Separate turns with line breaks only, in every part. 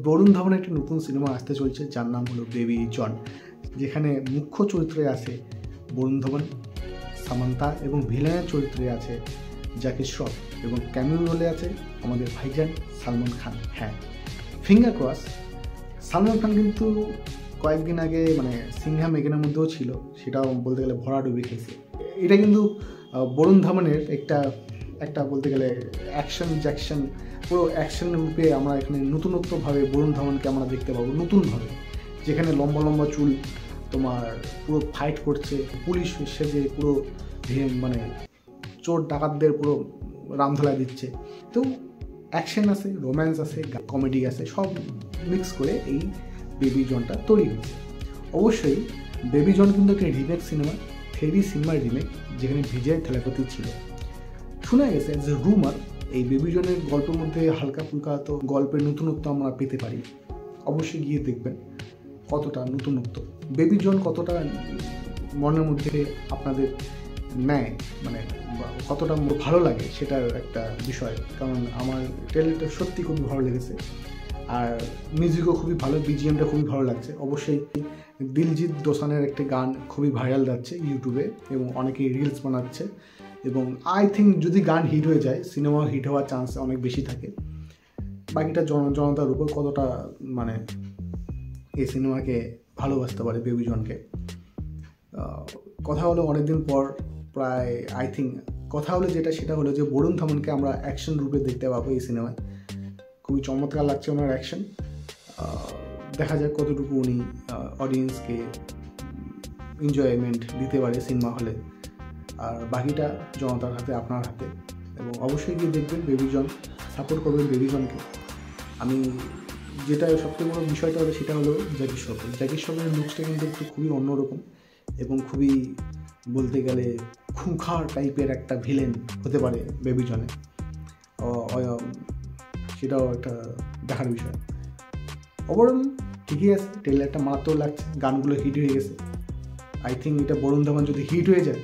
বরুণ ধাওয়ানের একটি নতুন সিনেমা আসতে চলছে যার নাম হলো বেবি জন, যেখানে মুখ্য চরিত্রে আছে বরুণ ধাওয়ান, সামান্তা এবং ভিলেনের চরিত্রে আছে জ্যাকি শ্রফ এবং ক্যামিও রোলে আছে আমাদের ভাইজান সালমান খান। হ্যাঁ, ফিঙ্গার ক্রস। সালমান খান কিন্তু কয়েকদিন আগে সিংহা মেঘেনের মধ্যেও ছিল, সেটাও বলতে গেলে ভরাডুবি খেয়েছে। এটা কিন্তু বরুণ ধাওয়ানের একটা বলতে গেলে অ্যাকশন পুরো অ্যাকশন রূপে আমরা এখানে নতুনত্বভাবে বরুণ ধাওয়ানকে আমরা দেখতে পাবো নতুনভাবে, যেখানে লম্বা লম্বা চুল তোমার পুরো ফাইট করছে, পুলিশ সেজে পুরো চোর ডাকাতদের পুরো রামধলা দিচ্ছে। তো অ্যাকশন আছে, রোম্যান্স আছে, কমেডি আছে, সব মিক্স করে এই বেবি জনটা তৈরি হয়েছে। অবশ্যই বেবি জন কিন্তু একটা রিমেক সিনেমা, থেরি সিনেমার রিমেক, যেখানে বিজয় থালাপতি ছিল। শোনা গেছে যে রুমার এই বেবি জনের গল্পের মধ্যে হালকা ফুলকা তো গল্পের নতুনত্ব আমরা পেতে পারি। অবশ্যই গিয়ে দেখবেন কতটা নতুনত্ব, বেবি জন কতটা মনের মধ্যে আপনাদের নেয়, কতটা ভালো লাগে সেটার একটা বিষয়। কারণ আমার ট্রেলারটা সত্যি খুবই ভালো লেগেছে, আর মিউজিকও খুবই ভালো, বিজিএমটা খুবই ভালো লাগছে। অবশ্যই দিলজিৎ দোসানের একটি গান খুবই ভাইরাল যাচ্ছে ইউটিউবে এবং অনেকেই রিলস বানাচ্ছে, এবং আই থিঙ্ক যদি গান হিট হয়ে যায় সিনেমা হিট হওয়ার চান্স অনেক বেশি থাকে। বাকিটা জনতার উপর কতটা এই সিনেমাকে ভালোবাসতে পারে বেবি জনকে। কথা হলো অনেকদিন পর, প্রায় আই থিঙ্ক কথা হলো সেটা হলো যে বরুণ ধাওয়ানকে আমরা অ্যাকশন রূপে দেখতে পাবো এই সিনেমায়। খুবই চমৎকার লাগছে ওনার অ্যাকশন। দেখা যাক কতটুকু উনি অডিয়েন্সকে এনজয়মেন্ট দিতে পারে সিনেমা হলে, আর বাকিটা জনতার হাতে, আপনার হাতে। এবং অবশ্যই গিয়ে দেখবেন বেবি জন, সাপোর্ট করবেন বেবি জনকে। আমি যেটা সবথেকে বড় বিষয়টা হলো সেটা হলো জ্যাকি শ্রফের লুকসটা কিন্তু একটু খুবই অন্যরকম এবং খুবই বলতে গেলে খুঁখার টাইপের একটা ভিলেন হতে পারে বেবি জনে, সেটাও একটা দেখার বিষয়। ওভারঅল ঠিকই আছে, ট্রেলারটা মারাত্মক লাগছে, গানগুলো হিট হয়ে গেছে। আই থিঙ্ক এটা বরুণ ধাওয়ান যদি হিট হয়ে যায়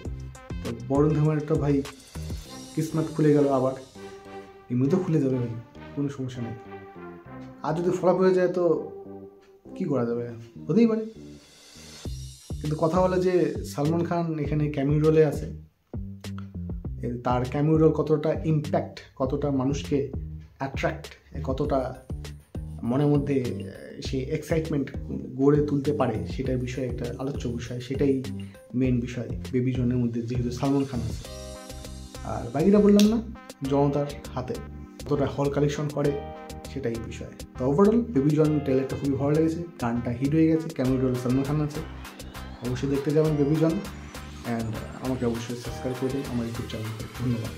তো বরুণ ধাওয়ানের ভাই কিসমত খুলে গেল, আবার এমনিতেও খুলে যাবে ভাই, কোনো সমস্যা নেই। আর যদি ফ্লপ হয়ে যায় তো কী করা যাবে, হতেই পারে। কিন্তু কথা হলো যে সালমান খান এখানে ক্যামিও রোলে আছে, তার ক্যামিও রোল কতটা ইম্প্যাক্ট, কতটা মানুষকে অ্যাট্রাক্ট, কতটা মনের মধ্যে সেই এক্সাইটমেন্ট গড়ে তুলতে পারে, সেটার বিষয়ে একটা আলোচ্য বিষয়। সেটাই মেন বিষয় বেবি জনের মধ্যে, যেহেতু সালমান খান আছে। আর বাকিটা বললাম না, জনতার হাতে কতটা হল কালেকশন করে সেটাই বিষয়। তো ওভারঅল বেবি জন ট্রেলারটা খুবই ভালো লেগেছে, গানটা হিট হয়ে গেছে, ক্যামিও রোল সালমান খান আছে। অবশ্যই দেখতে যাবেন বেবি জন, অ্যান্ড আমাকে অবশ্যই সাবস্ক্রাইব করে দিন আমার ইউটিউব চ্যানেলকে। ধন্যবাদ।